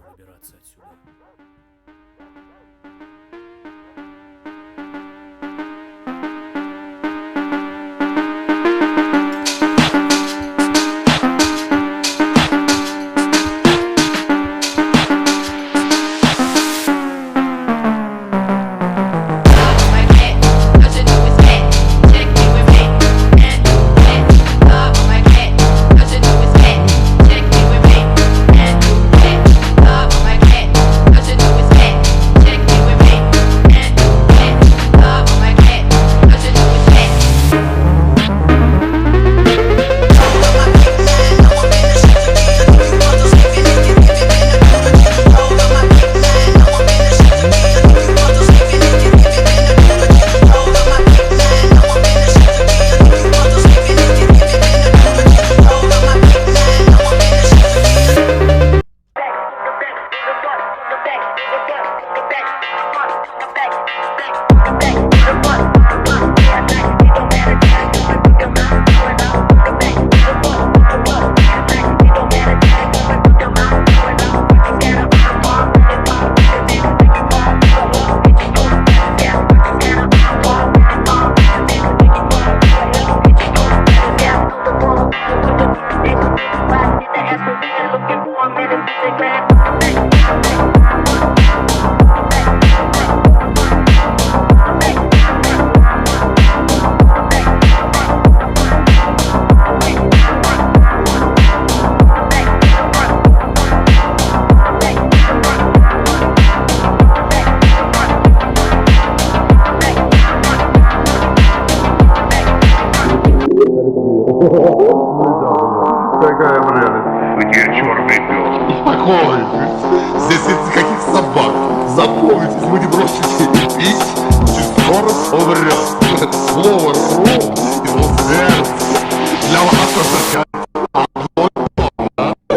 нужно выбираться отсюда. Какая прелесть. Где черный пес? Успокойтесь. Здесь нет никаких собак. Запомните, вы не бросите пить, очень скоро умрет. Слово «ру» его смерть для вас означает одно и то же.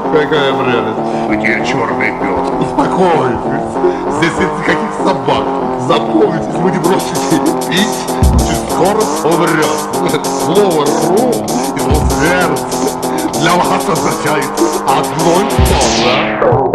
Какая прелесть. Где черный пес? Успокойтесь. Здесь нет никаких собак. Запомните, вы не бросите пить, очень скоро умрет. Слово «ру» его смерть для вас означает одно и то же.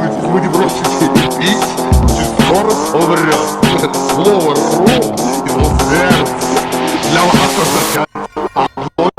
Запомните, вы не бросите пить, очень скоро умрет. Слово «ром» его смерть для вас означает одно.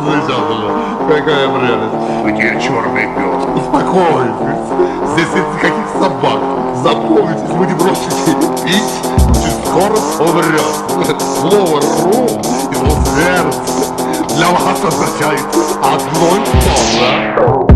Замечательно. Какая прелесть. Где черный пес? Успокойтесь. Здесь нет никаких собак. Запомните, вы не бросите пить, очень скоро умрет. Слово «ром» его смерть для вас означает одно и то же.